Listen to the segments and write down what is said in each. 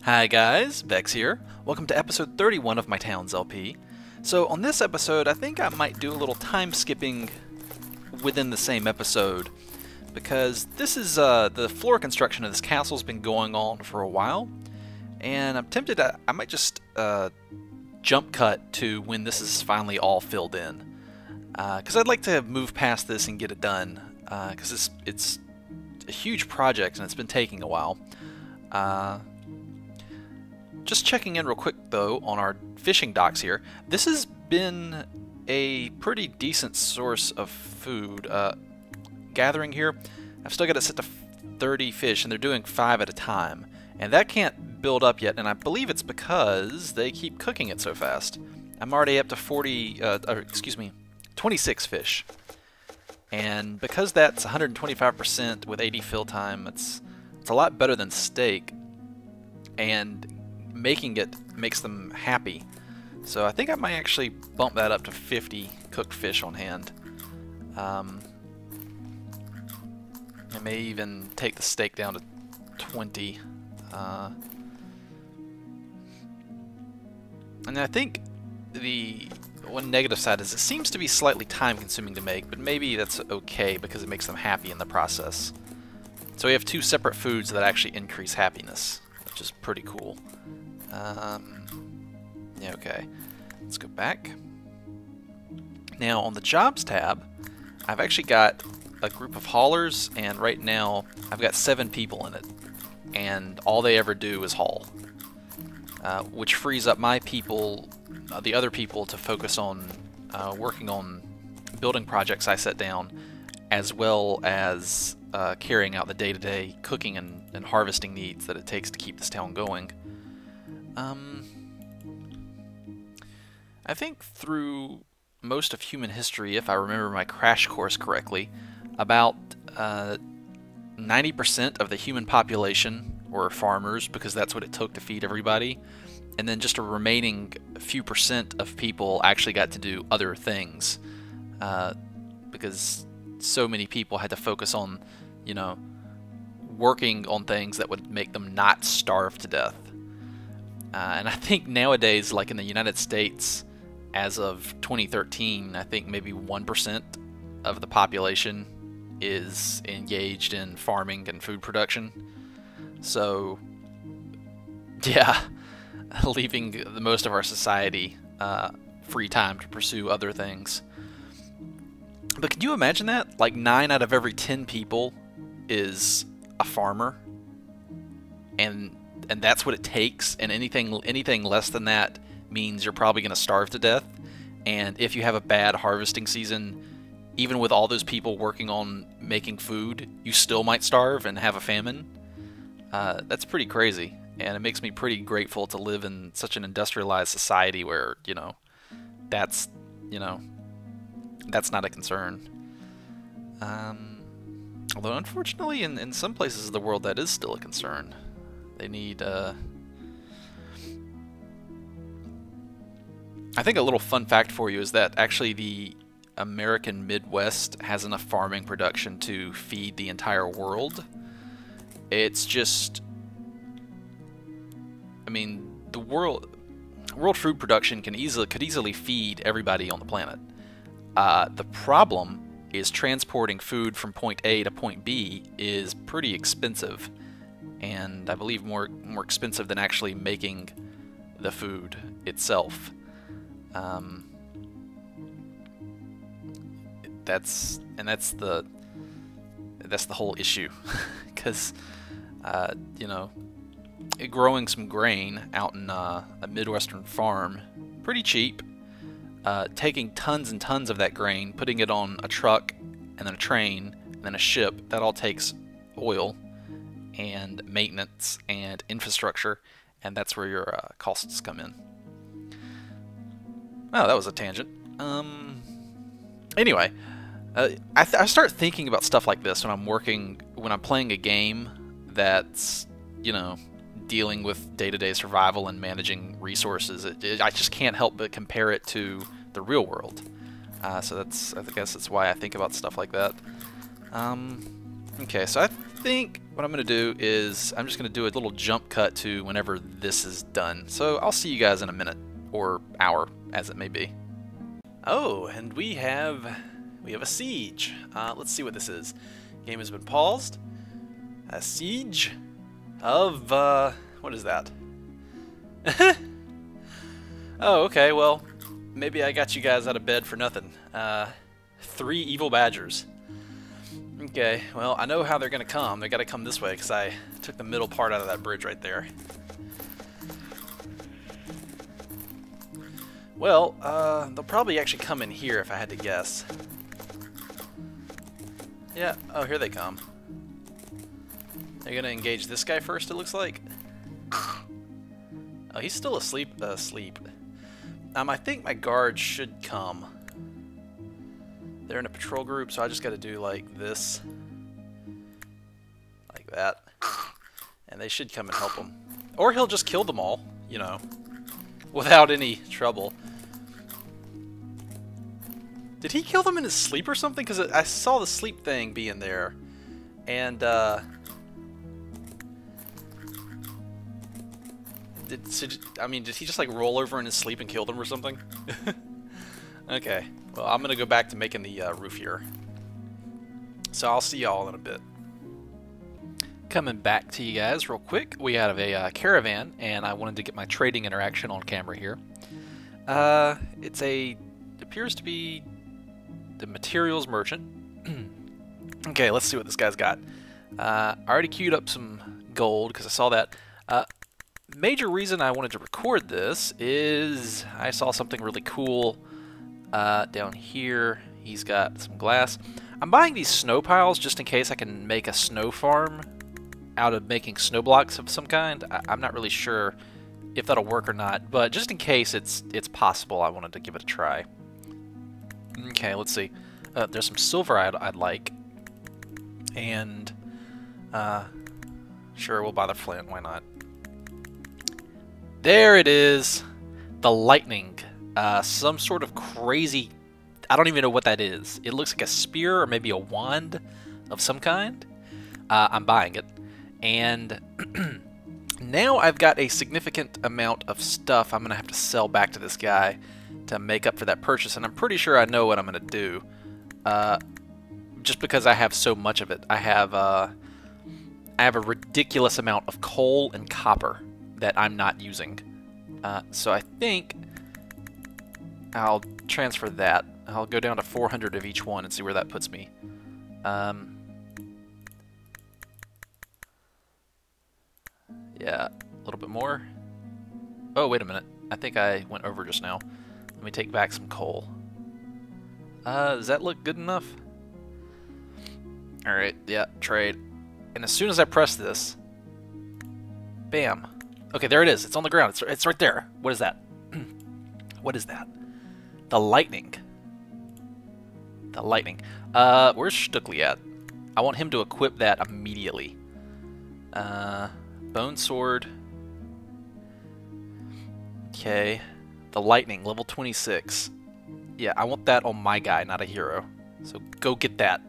Hi guys, Vechs here. Welcome to episode 31 of my Towns LP. So on this episode, I think I might do a little time skipping within the same episode, because this is the floor construction of this castle's been going on for a while, and I'm tempted I might just jump cut to when this is finally all filled in, because I'd like to move past this and get it done, because it's a huge project and it's been taking a while. Just checking in real quick though on our fishing docks here. This has been a pretty decent source of food. Gathering here, I've still got it set to 30 fish, and they're doing 5 at a time. And that can't build up yet, and I believe it's because they keep cooking it so fast. I'm already up to 26 fish. And because that's 125% with 80 fill time, it's a lot better than steak. And making it makes them happy. So I think I might actually bump that up to 50 cooked fish on hand. I may even take the steak down to 20. And I think the one negative side is it seems to be slightly time consuming to make, but maybe that's okay because it makes them happy in the process. So we have 2 separate foods that actually increase happiness, which is pretty cool. Yeah, okay. Let's go back. Now, on the Jobs tab, I've actually got a group of haulers, and right now I've got 7 people in it. And all they ever do is haul. Which frees up my people, the other people, to focus on working on building projects I set down, as well as carrying out the day-to-day cooking and harvesting needs that it takes to keep this town going. I think through most of human history, if I remember my crash course correctly, about 90% of the human population were farmers, because that's what it took to feed everybody, and then just a remaining few percent of people actually got to do other things, because so many people had to focus on, you know, working on things that would make them not starve to death. And I think nowadays, like in the United States, as of 2013, I think maybe 1% of the population is engaged in farming and food production. So, yeah, leaving the most of our society free time to pursue other things. But can you imagine that? Like 9 out of every 10 people is a farmer, and that's what it takes, and anything less than that means you're probably going to starve to death. And if you have a bad harvesting season, even with all those people working on making food, you still might starve and have a famine. That's pretty crazy, and it makes me pretty grateful to live in such an industrialized society where, you know, that's not a concern. Although unfortunately in some places of the world that is still a concern. They need, I think a little fun fact for you is that actually the American Midwest has enough farming production to feed the entire world. It's just, I mean, the world food production could easily feed everybody on the planet. The problem is transporting food from point A to point B is pretty expensive. And I believe more expensive than actually making the food itself. That's the whole issue, because you know, growing some grain out in a Midwestern farm, pretty cheap. Taking tons and tons of that grain, putting it on a truck, and then a train, and then a ship, that all takes oil and maintenance and infrastructure, and that's where your costs come in. Oh, that was a tangent. Anyway, I start thinking about stuff like this when I'm playing a game that's, you know, dealing with day-to-day survival and managing resources. I just can't help but compare it to the real world. So I guess that's why I think about stuff like that. Okay, so I think what I'm going to do is I'm just going to do a little jump cut to whenever this is done. So I'll see you guys in a minute, or hour, as it may be. Oh, and we have a siege. Let's see what this is. Game has been paused. A siege of, what is that? Oh, okay, well, maybe I got you guys out of bed for nothing. 3 evil badgers. Okay, well, I know how they're gonna come. They gotta come this way, because I took the middle part out of that bridge right there. Well, they'll probably actually come in here if I had to guess. Yeah, oh, here they come. They're gonna engage this guy first, it looks like. Oh, he's still asleep. I think my guards should come. They're in a patrol group, so I just gotta do like this. Like that. And they should come and help him. Or he'll just kill them all, you know, without any trouble. Did he kill them in his sleep or something? Because I saw the sleep thing being there. And, did he just like roll over in his sleep and kill them or something? Okay, well, I'm gonna go back to making the roof here. So I'll see y'all in a bit. Coming back to you guys real quick, we have a caravan, and I wanted to get my trading interaction on camera here. It appears to be the materials merchant. Okay, let's see what this guy's got. I already queued up some gold because I saw that. Major reason I wanted to record this is I saw something really cool down here. He's got some glass. I'm buying these snow piles just in case I can make a snow farm out of making snow blocks of some kind. I'm not really sure if that'll work or not, but just in case it's possible, I wanted to give it a try. Okay, let's see. There's some silver I'd like, and sure, we'll buy the flint. Why not? There it is, the lightning. Some sort of crazy, I don't even know what that is. It looks like a spear or maybe a wand of some kind. I'm buying it. And now I've got a significant amount of stuff I'm going to have to sell back to this guy to make up for that purchase. And I'm pretty sure I know what I'm going to do. Just because I have so much of it. I have a ridiculous amount of coal and copper that I'm not using. So I think I'll transfer that. I'll go down to 400 of each one and see where that puts me. Yeah, a little bit more. Oh, wait a minute. I think I went over just now. Let me take back some coal. Does that look good enough? Alright, yeah, trade. And as soon as I press this, bam. Okay, there it is. It's on the ground. It's right there. What is that? What is that? The lightning. The lightning. Where's Stuckley at? I want him to equip that immediately. Bone sword. Okay. The lightning, level 26. Yeah, I want that on my guy, not a hero. So go get that.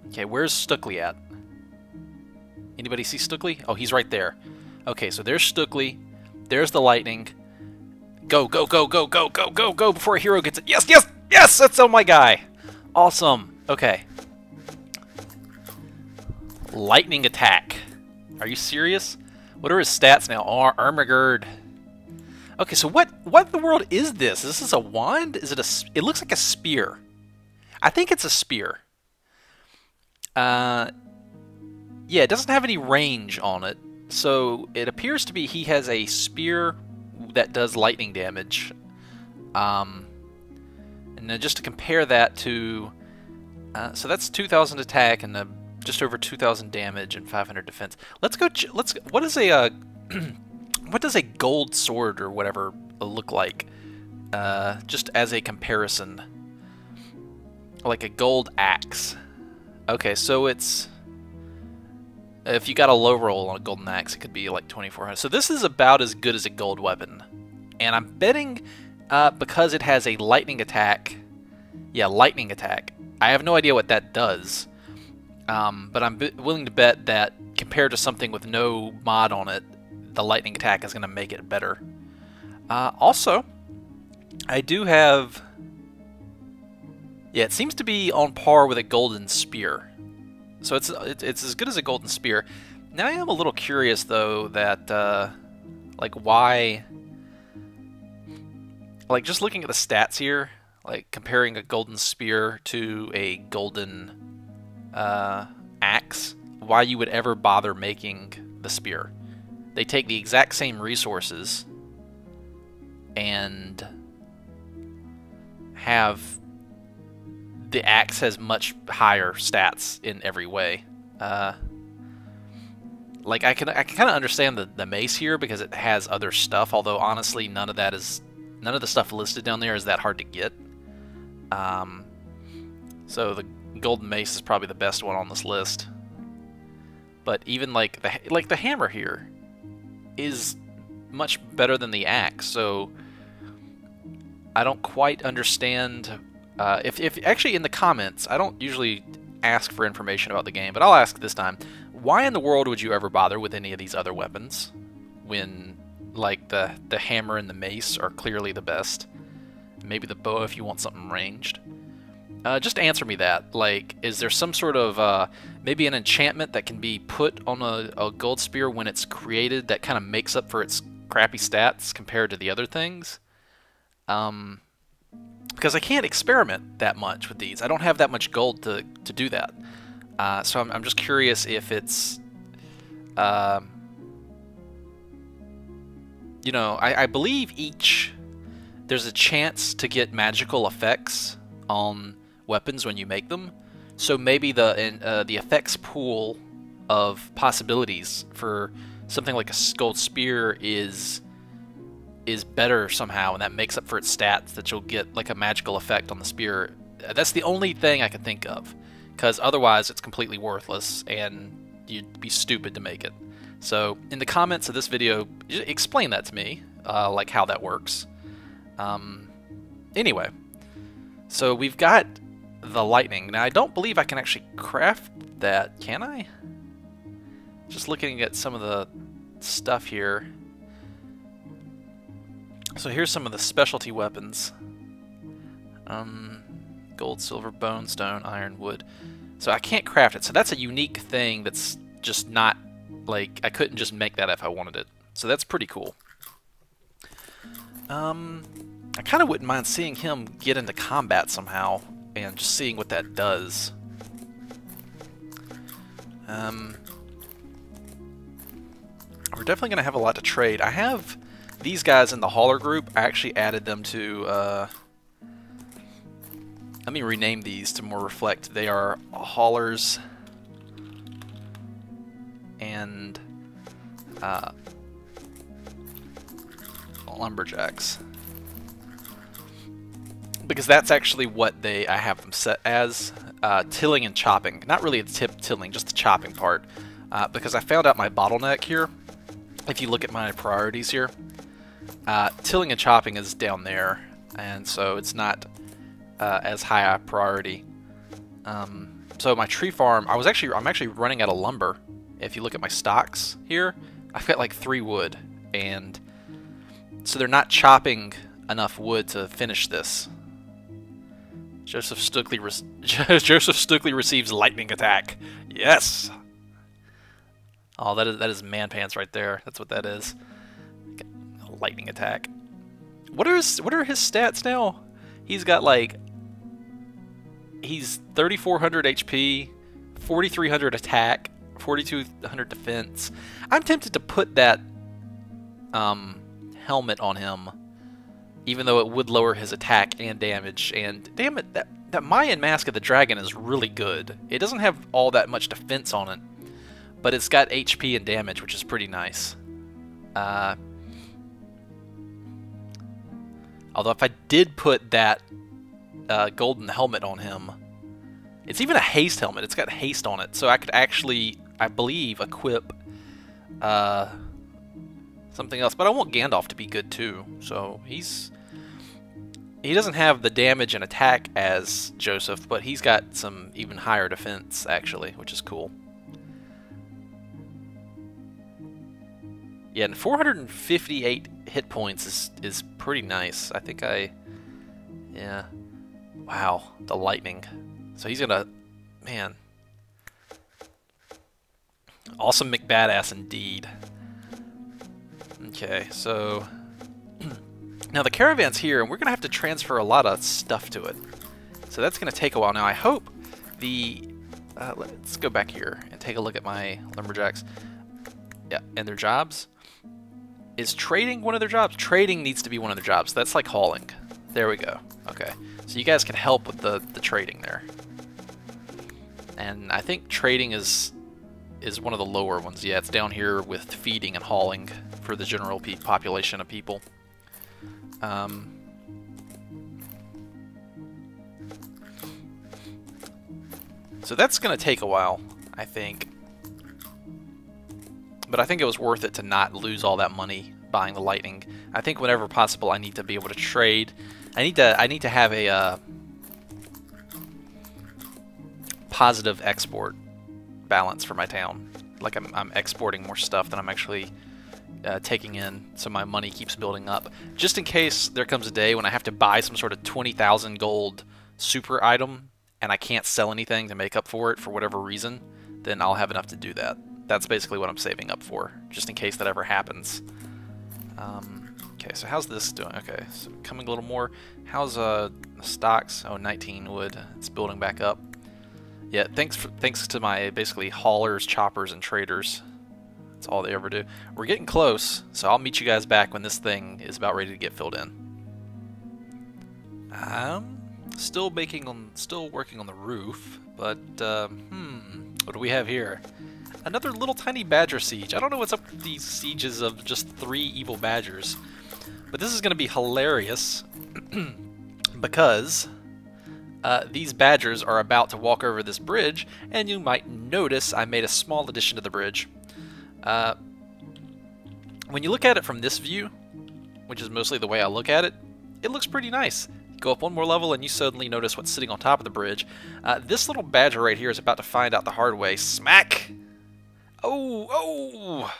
Okay, where's Stuckley at? Anybody see Stuckley? Oh, he's right there. Okay, so there's Stuckley. There's the lightning. Go, go, go, go, go, go, go, go before a hero gets it. Yes, yes, yes! That's on my guy. Awesome. Okay. Lightning attack. Are you serious? What are his stats now? Armagerd. Okay, so what in the world is this? Is this a wand? Is it a... It looks like a spear. I think it's a spear. Yeah, it doesn't have any range on it. So it appears to be he has a spear that does lightning damage. And then just to compare that to... so that's 2,000 attack and just over 2,000 damage and 500 defense. Let's go... what is a... what does a gold sword or whatever look like? Just as a comparison. Like a gold axe. Okay, so it's... If you got a low roll on a golden axe, it could be like 2,400. So this is about as good as a gold weapon. And I'm betting because it has a lightning attack... Yeah, lightning attack. I have no idea what that does. But I'm willing to bet that compared to something with no mod on it, the lightning attack is going to make it better. Also, I do have... Yeah, it seems to be on par with a golden spear. So it's as good as a golden spear. Now I am a little curious, though, that, like, why... Like, just looking at the stats here, like, comparing a golden spear to a golden axe, why you would ever bother making the spear. They take the exact same resources and have... The axe has much higher stats in every way. Like, I can kind of understand the mace here because it has other stuff, although honestly none of the stuff listed down there is that hard to get. So the golden mace is probably the best one on this list. But even like the hammer here is much better than the axe, so I don't quite understand. If actually in the comments, I don't usually ask for information about the game, but I'll ask this time. Why in the world would you ever bother with any of these other weapons when, like, the hammer and the mace are clearly the best? Maybe the bow if you want something ranged. Just answer me that. Like, is there some sort of, maybe an enchantment that can be put on a gold spear when it's created that kind of makes up for its crappy stats compared to the other things? Because I can't experiment that much with these. I don't have that much gold to do that. So I'm just curious if it's... you know, I believe there's a chance to get magical effects on weapons when you make them. So maybe the effects pool of possibilities for something like a gold spear is better somehow, and that makes up for its stats, that you'll get like a magical effect on the spear. That's the only thing I can think of, because otherwise it's completely worthless and you'd be stupid to make it. So in the comments of this video, explain that to me, like how that works. Anyway, so we've got the lightning. Now I don't believe I can actually craft that, can I? Just looking at some of the stuff here. So here's some of the specialty weapons. Gold, silver, bone, stone, iron, wood. So I can't craft it. So that's a unique thing that's just not, like, I couldn't just make that if I wanted it. So that's pretty cool. I kind of wouldn't mind seeing him get into combat somehow and just seeing what that does. We're definitely going to have a lot to trade. I have these guys in the hauler group. I actually added them to... let me rename these to more reflect. They are haulers and lumberjacks, because that's actually what I have them set as. Tilling and chopping. Not really the tilling, just the chopping part. Because I found out my bottleneck here. If you look at my priorities here, tilling and chopping is down there, and so it's not as high a priority. So my tree farm, I'm actually running out of lumber. If you look at my stocks here, I've got like 3 wood, and so they're not chopping enough wood to finish this. Joseph Stuckley receives lightning attack. Yes. Oh, that is man pants right there. That's what that is. Lightning attack. What are his stats now? He's got like, he's 3,400 HP, 4,300 attack, 4,200 defense. I'm tempted to put that helmet on him, even though it would lower his attack and damage. And damn it, that Mayan Mask of the Dragon is really good. It doesn't have all that much defense on it, but it's got HP and damage, which is pretty nice. Although if I did put that golden helmet on him, it's even a haste helmet. It's got haste on it, so I could actually, I believe, equip something else. But I want Gandalf to be good too, so he's he doesn't have the damage and attack as Joseph, but he's got some even higher defense, actually, which is cool. Yeah, and 458 hit points is pretty nice. I think yeah. Wow, the lightning. So he's gonna, man. Awesome McBadass indeed. Okay, so now the caravan's here, and we're gonna have to transfer a lot of stuff to it. So that's gonna take a while. Now I hope let's go back here and take a look at my lumberjacks. Yeah, and their jobs. Is trading one of their jobs? Trading needs to be one of their jobs. That's like hauling. There we go. Okay, so you guys can help with the trading there. And I think trading is one of the lower ones. Yeah, it's down here with feeding and hauling for the general population of people. So that's going to take a while, I think. But I think it was worth it to not lose all that money buying the lightning. I think whenever possible, I need to be able to trade. I need to have a positive export balance for my town. Like I'm exporting more stuff than I'm actually taking in, so my money keeps building up. Just in case there comes a day when I have to buy some sort of 20,000 gold super item and I can't sell anything to make up for it for whatever reason, then I'll have enough to do that. That's basically what I'm saving up for, just in case that ever happens. Okay, so how's this doing? Okay, so coming a little more. How's the stocks? Oh, 19 wood. It's building back up. Yeah, thanks to my basically haulers, choppers, and traders. That's all they ever do. We're getting close, so I'll meet you guys back when this thing is about ready to get filled in. Still working on the roof, but what do we have here? Another little tiny badger siege. I don't know what's up with these sieges of just 3 evil badgers, but this is going to be hilarious because these badgers are about to walk over this bridge, and you might notice I made a small addition to the bridge. When you look at it from this view, which is mostly the way I look at it, it looks pretty nice. Go up one more level and you suddenly notice what's sitting on top of the bridge. This little badger right here is about to find out the hard way. Smack! Oh,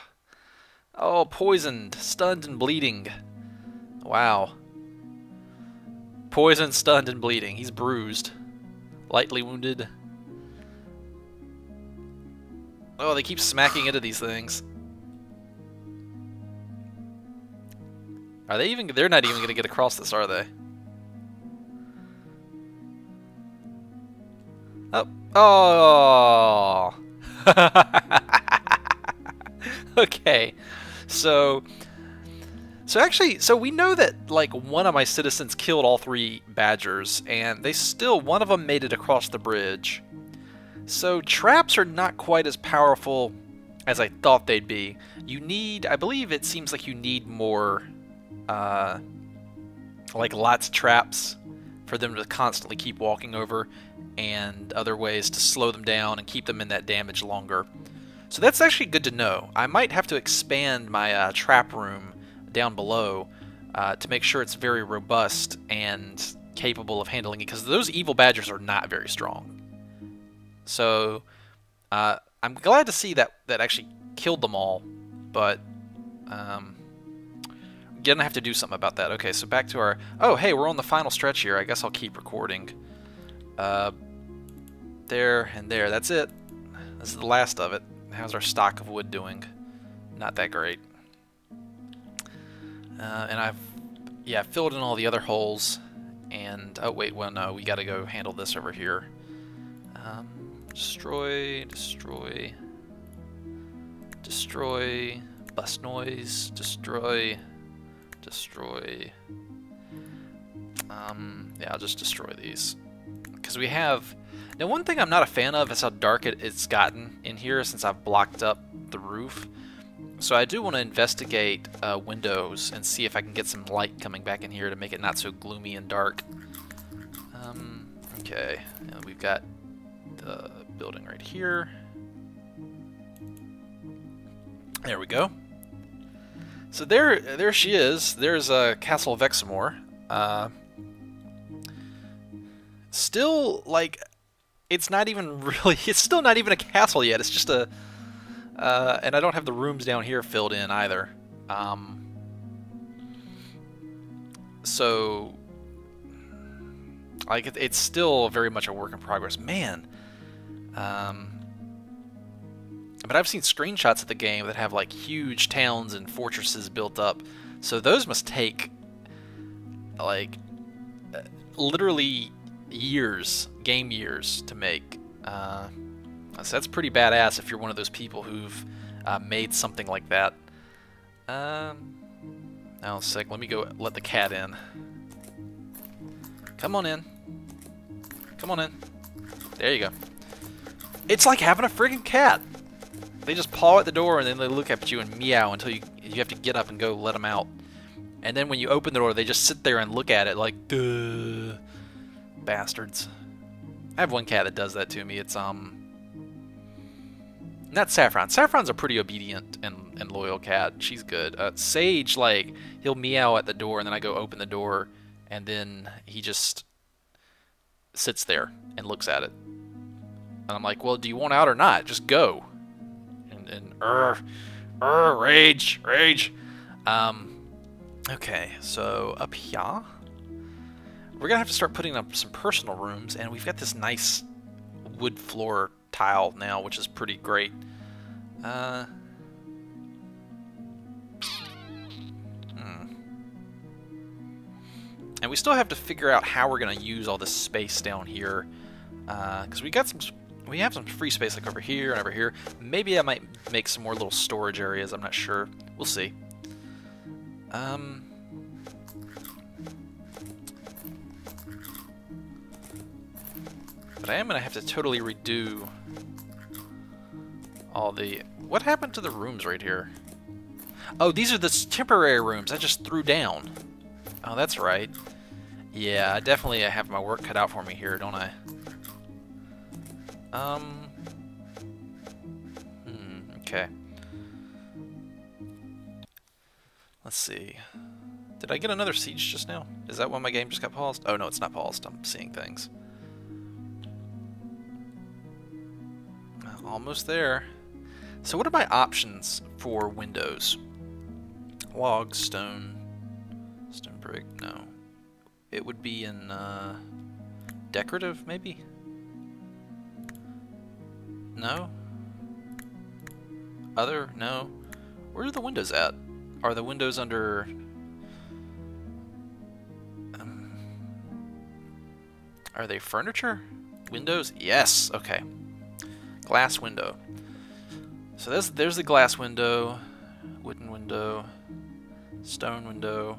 poisoned, stunned, and bleeding. Wow. Poisoned, stunned, and bleeding. He's bruised. Lightly wounded. Oh, they keep smacking into these things. Are they even... They're not even going to get across this, are they? Oh. Okay. So we know that like one of my citizens killed all 3 badgers, and one of them made it across the bridge. So traps are not quite as powerful as I thought they'd be. I believe it seems like you need more like lots of traps for them to constantly keep walking over, and other ways to slow them down and keep them in that damage longer. So that's actually good to know. I might have to expand my trap room down below to make sure it's very robust and capable of handling it, because those evil badgers are not very strong. So I'm glad to see that actually killed them all, but gonna have to do something about that. Okay, so back to our... Oh, hey, we're on the final stretch here. I guess I'll keep recording. There and there. That's it. This is the last of it. How's our stock of wood doing? Not that great. And I've filled in all the other holes. And oh wait, well no, we got to go handle this over here. Destroy, destroy, destroy, bust noise, destroy, destroy. Yeah, I'll just destroy these because we have. Now, one thing I'm not a fan of is how dark it's gotten in here since I've blocked up the roof. So I do want to investigate windows and see if I can get some light coming back in here to make it not so gloomy and dark. Okay, and we've got the building right here. There we go. So there she is. There's Castle Vechs. Still, like, it's not even really, it's still not even a castle yet. It's just a, and I don't have the rooms down here filled in either. So, like, it's still very much a work in progress. Man. But I've seen screenshots of the game that have, like, huge towns and fortresses built up. So those must take, like, literally years, game years to make. So that's pretty badass if you're one of those people who've made something like that. Now, a sec, let me go let the cat in. Come on in. Come on in. There you go. It's like having a friggin' cat. They just paw at the door and then they look at you and meow until you have to get up and go let them out. And then when you open the door, they just sit there and look at it like, duh, bastards. I have one cat that does that to me. It's not Saffron. Saffron's a pretty obedient and loyal cat. She's good. Sage, like, he'll meow at the door and then I go open the door and then he just sits there and looks at it. And I'm like, well, do you want out or not? Just go. And rage. Okay, so up here, we're gonna have to start putting up some personal rooms, and we've got this nice wood floor tile now, which is pretty great. And we still have to figure out how we're gonna use all this space down here, because we have some free space like over here and over here. Maybe I might make some more little storage areas. I'm not sure. We'll see. But I am gonna have to totally redo all the. What happened to the rooms right here? Oh, these are the temporary rooms I just threw down. Oh, that's right. Yeah, I definitely have my work cut out for me here, don't I? Okay. Let's see. Did I get another siege just now? Is that when my game just got paused? Oh, no, it's not paused. I'm seeing things. Almost there. So what are my options for windows? Log, stone brick, no. It would be in, decorative, maybe? No? Other? No. Where are the windows at? Are the windows under... are they furniture? Windows? Yes! Okay. Glass window. So there's the glass window, wooden window, stone window.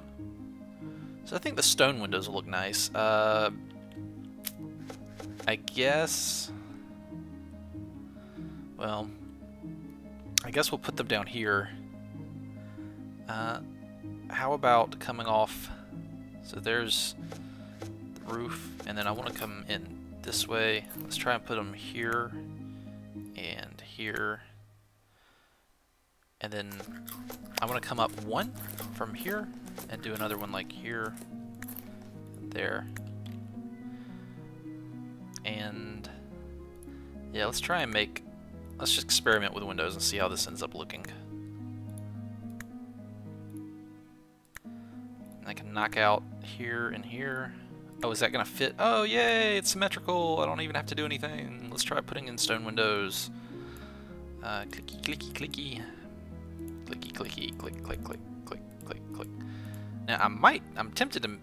So I think the stone windows will look nice. I guess... well, I guess we'll put them down here. How about coming off? So there's the roof, and then I want to come in this way. Let's try and put them here and here. And then I want to come up one from here and do another one like here, there. And yeah, let's try and make, let's just experiment with windows and see how this ends up looking. And I can knock out here and here. Oh, is that gonna fit? Oh, yay, it's symmetrical. I don't even have to do anything. Let's try putting in stone windows. Clicky, clicky, clicky. Clicky, clicky, click, click, click, click, click, click. Now, I'm tempted to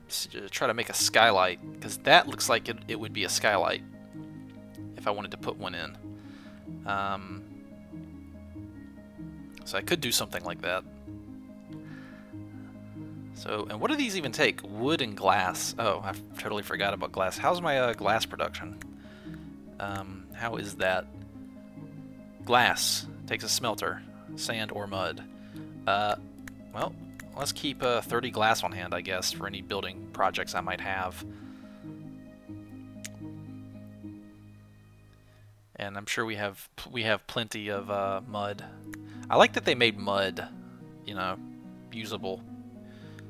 try to make a skylight, because that looks like it would be a skylight if I wanted to put one in. So I could do something like that. So, and what do these even take? Wood and glass. Oh, I totally forgot about glass. How's my glass production? How is that? Glass takes a smelter, sand or mud. Well, let's keep 30 glass on hand, I guess, for any building projects I might have. And I'm sure we have plenty of mud. I like that they made mud, you know, usable.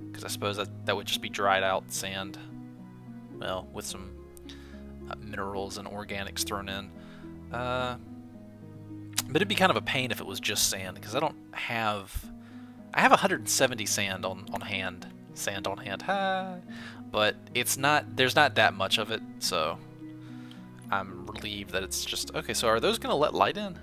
Because I suppose that would just be dried out sand, well, with some minerals and organics thrown in. But it'd be kind of a pain if it was just sand, because I don't have... I have 170 sand on hand. Sand on hand. Ha! But it's not... There's not that much of it, so... I'm relieved that it's just... Okay, so are those going to let light in?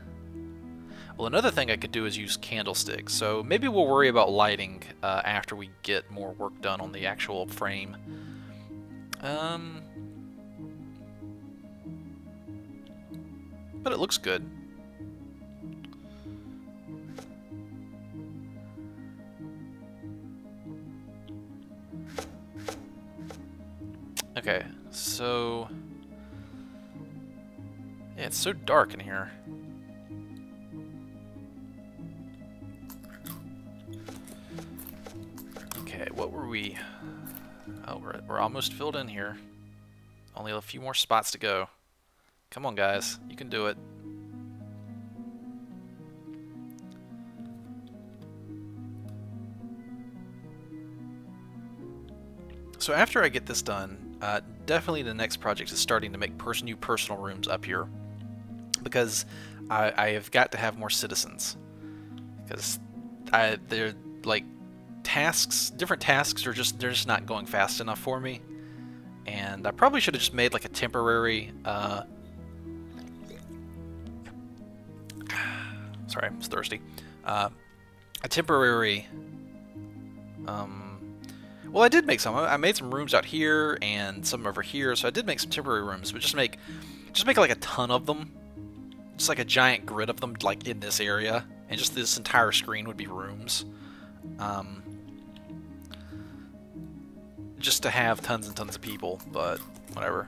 Well, another thing I could do is use candlesticks, so maybe we'll worry about lighting after we get more work done on the actual frame. But it looks good. Okay, so... Yeah, it's so dark in here. Okay, what were we... Oh, we're almost filled in here. Only a few more spots to go. Come on, guys. You can do it. So after I get this done, definitely the next project is starting to make new personal rooms up here. Because I have got to have more citizens. Because they're like... different tasks are they're just not going fast enough for me, and I probably should have just made like a temporary sorry, I'm thirsty. A temporary well, I did make some. I made some rooms out here and some over here, so I did make some temporary rooms, but just make like a ton of them, just like a giant grid of them, like in this area, and just this entire screen would be rooms. Just to have tons and tons of people, but whatever.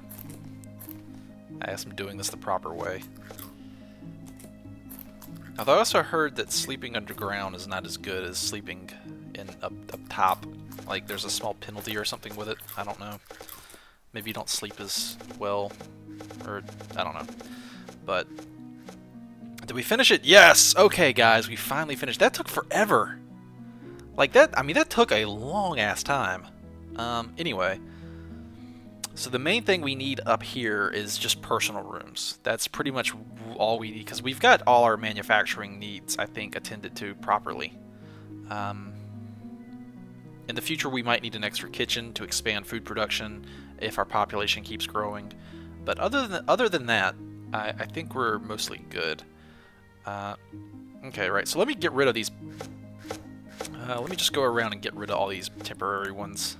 I guess I'm doing this the proper way. Although I also heard that sleeping underground is not as good as sleeping up top. Like there's a small penalty or something with it. I don't know. Maybe you don't sleep as well, or I don't know. But did we finish it? Yes. Okay, guys, we finally finished. That took forever. Like that. I mean, that took a long ass time. Anyway, so the main thing we need up here is just personal rooms. That's pretty much all we need, because we've got all our manufacturing needs, I think, attended to properly. In the future, we might need an extra kitchen to expand food production if our population keeps growing. But other than that, I think we're mostly good. Okay, right, so let me get rid of these. Let me just go around and get rid of all these temporary ones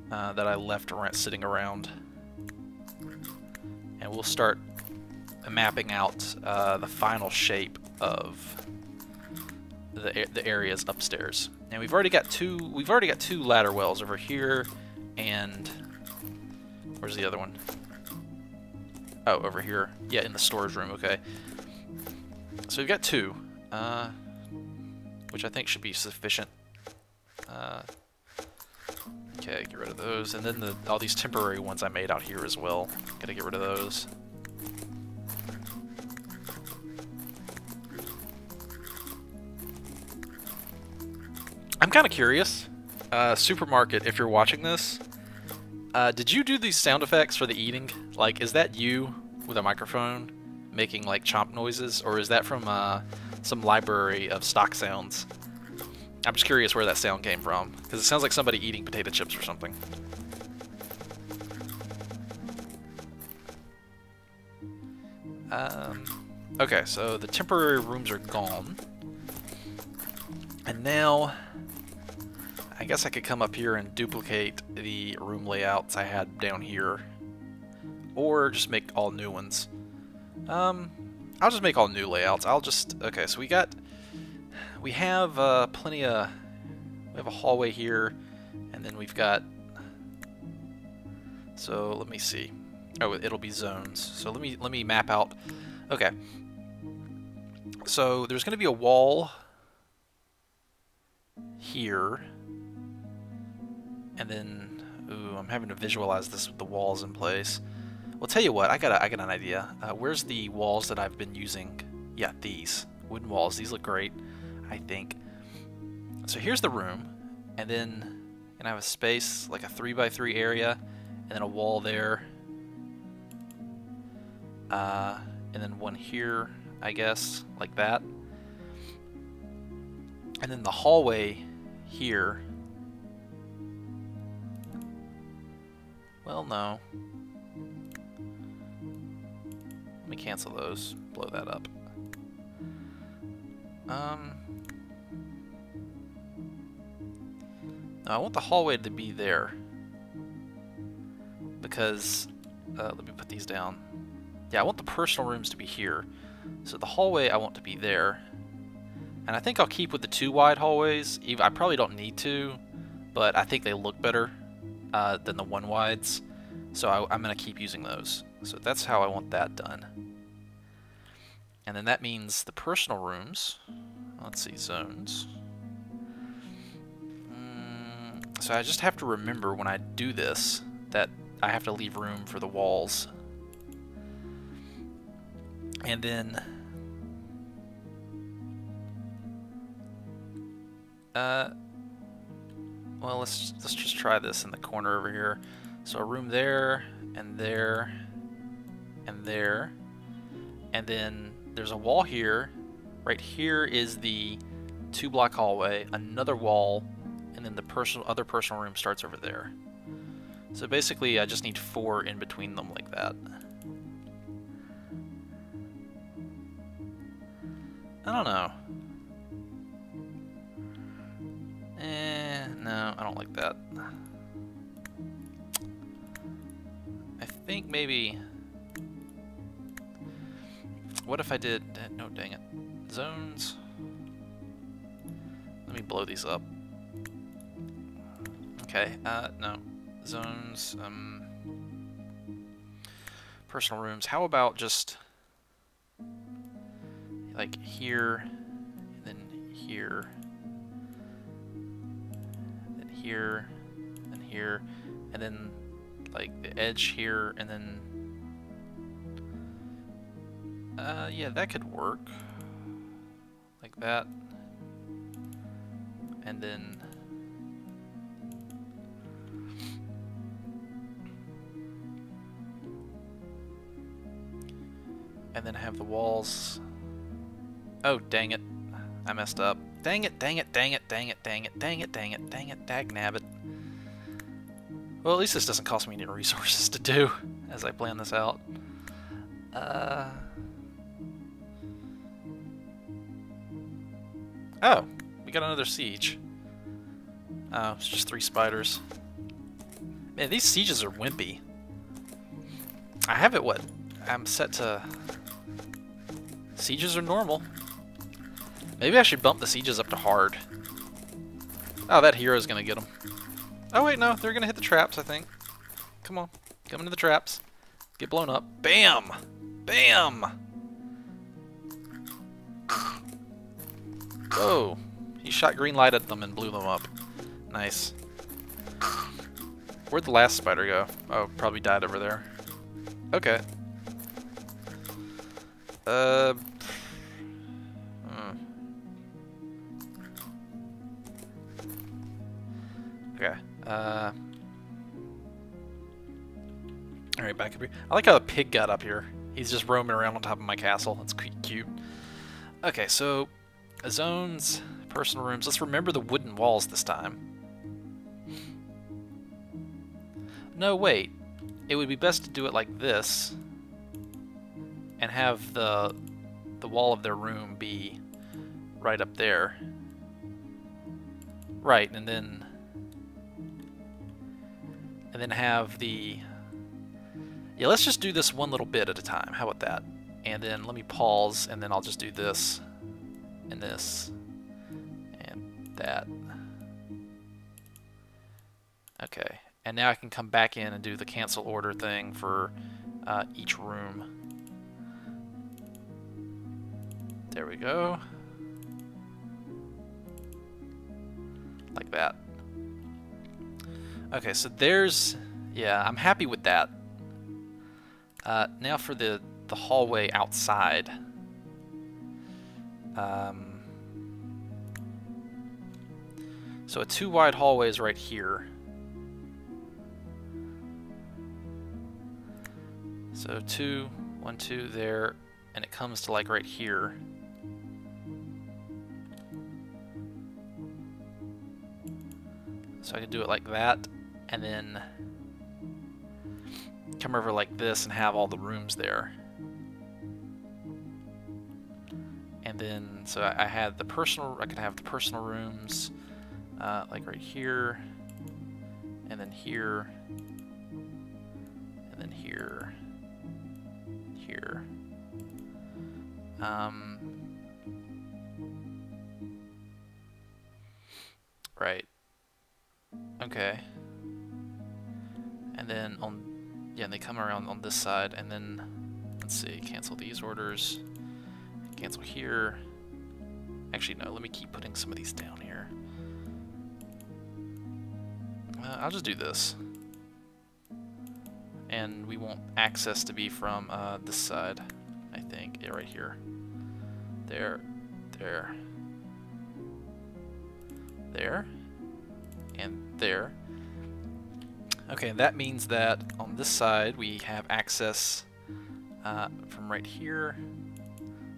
that I left sitting around, and we'll start mapping out the final shape of the areas upstairs. And we've already got two ladder wells over here, and where's the other one? Oh, over here. Yeah, in the storage room. Okay. So we've got two, which I think should be sufficient. Okay, get rid of those, and then all these temporary ones I made out here as well. Gotta get rid of those. I'm kind of curious, Supermarket, if you're watching this, did you do these sound effects for the eating? Like, is that you with a microphone making like chomp noises, or is that from some library of stock sounds? I'm just curious where that sound came from, because it sounds like somebody eating potato chips or something. Okay, so the temporary rooms are gone. And now, I guess I could come up here and duplicate the room layouts I had down here. Or just make all new ones. I'll just make all new layouts. Okay, so we have plenty of... We have a hallway here, and then we've got... So, let me see. Oh, it'll be zones. So let me map out... Okay. So, there's going to be a wall here. And then... Ooh, I'm having to visualize this with the walls in place. Well, tell you what, I got an idea. Where's the walls that I've been using? Yeah, these. Wooden walls. These look great, I think. So here's the room, and then I have a space, like a 3x3 area, and then a wall there, and then one here, I guess, like that. And then the hallway here. Well, no. Let me cancel those. Blow that up. No, I want the hallway to be there. Because, let me put these down. Yeah, I want the personal rooms to be here. So the hallway I want to be there. And I think I'll keep with the 2 wide hallways. I probably don't need to, but I think they look better than the 1 wides. So I'm going to keep using those. So that's how I want that done. And then that means the personal rooms. Let's see, zones. So I just have to remember when I do this that I have to leave room for the walls. And then well, let's just try this in the corner over here. So a room there, and there, and there, and then there's a wall here. Right here is the 2-block hallway, another wall, and then the other personal room starts over there. So basically, I just need 4 in between them like that. I don't know. No, I don't like that. I think maybe... What if I did... No, dang it. Zones. Let me blow these up. Okay, no. Zones, personal rooms. How about just... like here, and then here, and then here, and here, and then like the edge here, and then yeah, that could work like that, and then have the walls. Oh, dang it. I messed up. Dang it, dang it, dang it, dang it, dang it, dang it, dang it, dang it, dagnabbit. Well, at least this doesn't cost me any resources to do as I plan this out. Oh, we got another siege. Oh, it's just 3 spiders. Man, these sieges are wimpy. I have it, what? I'm set to... Sieges are normal. Maybe I should bump the sieges up to hard. Oh, that hero's gonna get them. Oh wait, no, they're gonna hit the traps, I think. Come on, come into the traps. Get blown up. Bam! Bam! Whoa! He shot green light at them and blew them up. Nice. Where'd the last spider go? Oh, probably died over there. Okay. Okay. Alright, back up here. I like how the pig got up here. He's just roaming around on top of my castle. That's cute. Okay, so zones, personal rooms. Let's remember the wooden walls this time. No, wait. It would be best to do it like this and have the wall of their room be right up there. Right, and then have the... Yeah, let's just do this one little bit at a time. How about that? And then let me pause, and then I'll just do this, and this, and that. Okay, and now I can come back in and do the cancel order thing for each room. There we go. Like that. Okay, so there's... Yeah, I'm happy with that. Now for the hallway outside. So a 2 wide hallway is right here. So 2, 1, 2 there, and it comes to like right here. So I could do it like that, and then come over like this and have all the rooms there. And then, so I had the personal, I could have the personal rooms, like right here, and then here, and then here, here. Right. Okay. And then on, yeah, they come around on this side, and then, let's see, cancel these orders, cancel here. Actually, no, let me keep putting some of these down here. I'll just do this. And we want access to be from this side, I think. Yeah, right here. There, there, there, and there. Okay, that means that on this side we have access from right here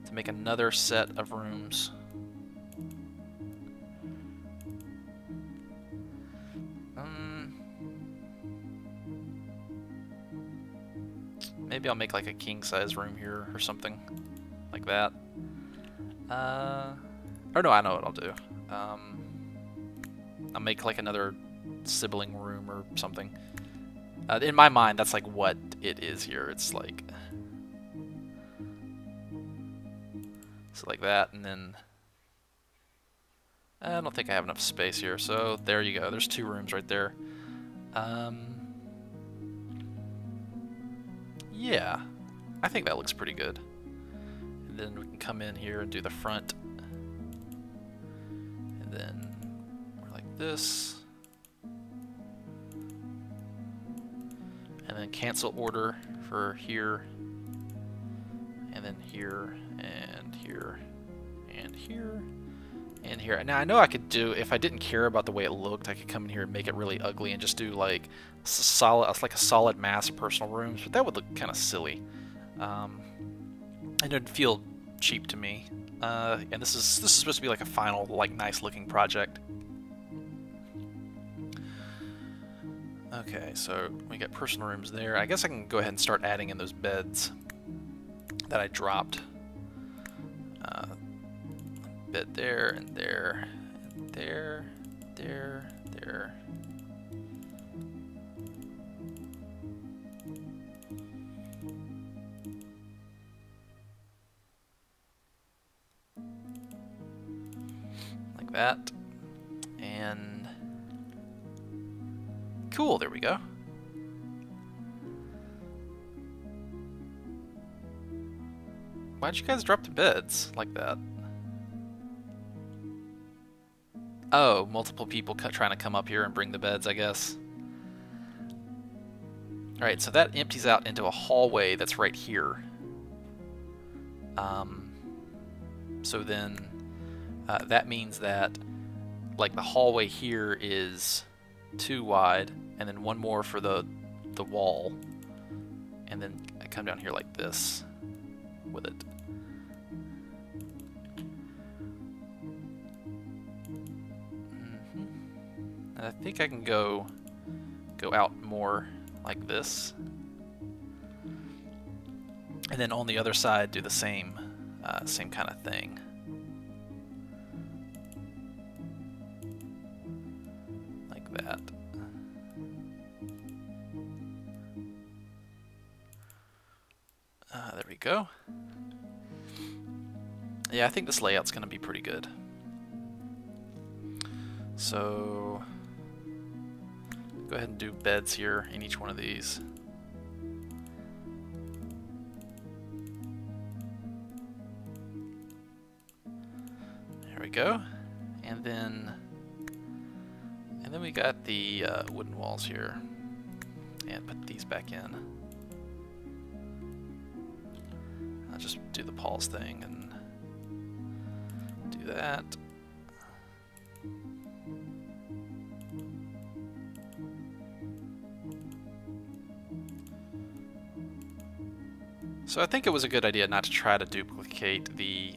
to make another set of rooms. Maybe I'll make like a king-size room here or something like that. Or no, I know what I'll do. I'll make like another sibling room or something. In my mind, that's like what it is here. It's like, so like that, and then I don't think I have enough space here, so there you go. There's 2 rooms right there. Yeah, I think that looks pretty good. And then we can come in here and do the front. And then we're like this. And then cancel order for here. And then here, and here, and here, and here. Now I know I could do, if I didn't care about the way it looked, I could come in here and make it really ugly and just do like like a solid mass of personal rooms, but that would look kind of silly. It would feel cheap to me. And this is supposed to be like a final, like, nice looking project. Okay, so we got personal rooms there. I guess I can go ahead and start adding in those beds that I dropped. Bed there, and there, and there, there, there. Like that. And cool, there we go. Why'd you guys drop the beds like that? Oh, multiple people trying to come up here and bring the beds, I guess. Alright, so that empties out into a hallway that's right here. So then that means that like the hallway here is 2 wide, and then 1 more for the wall, and then I come down here like this with it. And I think I can go out more like this, and then on the other side do the same kind of thing. Like that. There we go. Yeah, I think this layout's going to be pretty good. So go ahead and do beds here in each one of these. There we go. And then we got the wooden walls here. And put these back in. I'll just do the pause thing and do that. So I think it was a good idea not to try to duplicate the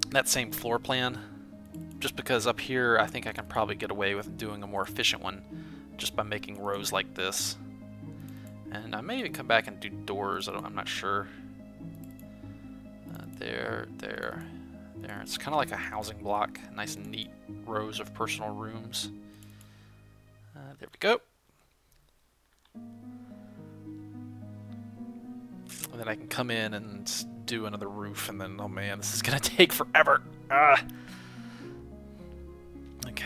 that same floor plan, just because up here I think I can probably get away with doing a more efficient one just by making rows like this. And I may even come back and do doors. I'm not sure. There. It's kind of like a housing block. Nice and neat rows of personal rooms. There we go. And then I can come in and do another roof, and then, oh man, this is gonna take forever. Okay.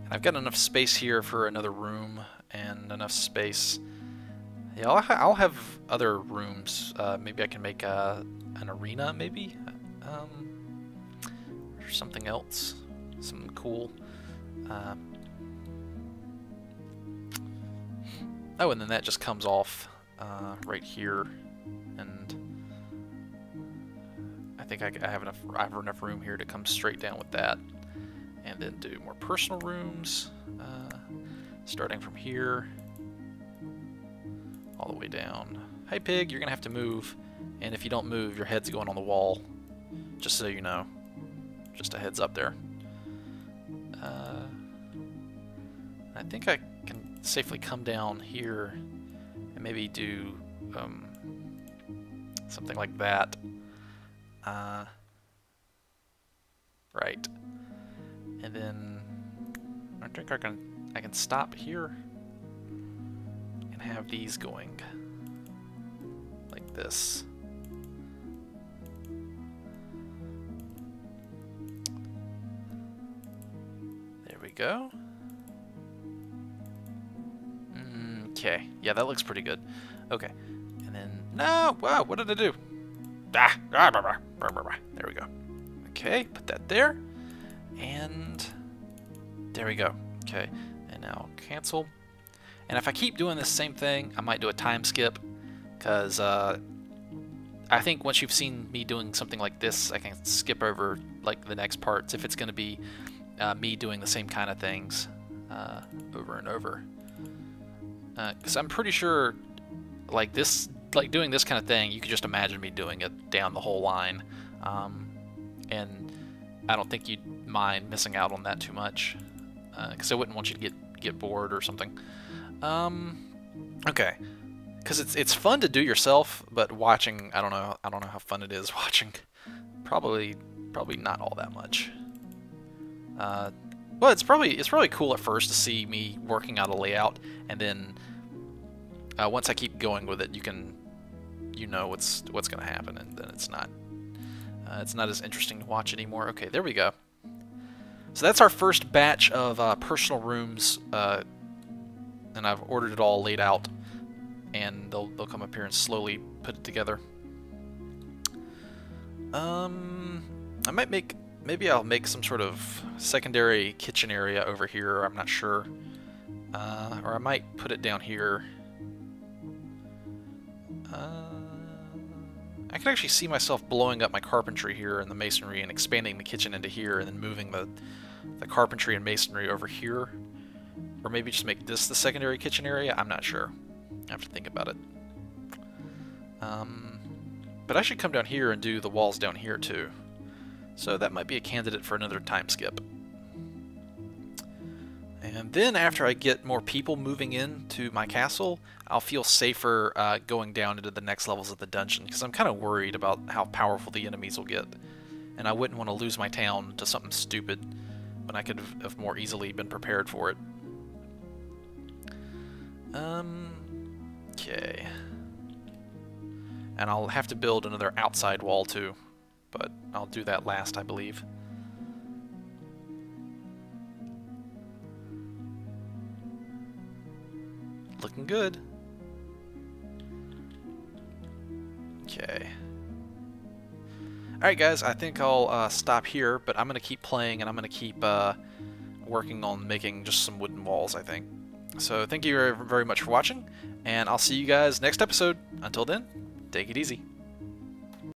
And I've got enough space here for another room, and enough space. Yeah, I'll have other rooms. Maybe I can make an arena, maybe? Or something else. Something cool. Oh, and then that just comes off right here, and I think I have enough room here to come straight down with that, and then do more personal rooms, starting from here all the way down. Hey pig, you're gonna have to move, and if you don't move, your head's going on the wall. Just so you know, just a heads up there. I think I can safely come down here and maybe do something like that. Right. And then I think I can stop here and have these going like this. There we go. Okay, yeah, that looks pretty good. Okay, and then, no, wow, what did I do? There we go. Okay, put that there, and there we go. Okay, and now cancel. And if I keep doing this same thing, I might do a time skip, because I think once you've seen me doing something like this, I can skip over like the next parts if it's going to be me doing the same kind of things over and over. Because I'm pretty sure, like doing this kind of thing, you could just imagine me doing it down the whole line, and I don't think you'd mind missing out on that too much, because I wouldn't want you to get bored or something. Okay, because it's fun to do yourself, but watching, I don't know how fun it is watching. Probably not all that much. Well, it's probably cool at first to see me working out a layout, and then once I keep going with it, you know what's going to happen, and then it's not as interesting to watch anymore. Okay, there we go. So that's our first batch of personal rooms, and I've ordered it all laid out, and they'll come up here and slowly put it together. I might maybe I'll make some sort of secondary kitchen area over here. I'm not sure, or I might put it down here. I could actually see myself blowing up my carpentry here and the masonry and expanding the kitchen into here, and then moving the carpentry and masonry over here. Or maybe just make this the secondary kitchen area. I'm not sure. I have to think about it. But I should come down here and do the walls down here too. So that might be a candidate for another time skip. And then after I get more people moving into my castle, I'll feel safer going down into the next levels of the dungeon, because I'm kind of worried about how powerful the enemies will get. And I wouldn't want to lose my town to something stupid when I could have more easily been prepared for it. Okay. And I'll have to build another outside wall too, but I'll do that last, I believe. Looking good. Okay. Alright guys, I think I'll stop here, but I'm going to keep playing, and I'm going to keep working on making just some wooden walls, I think. So thank you very much for watching, and I'll see you guys next episode. Until then, take it easy.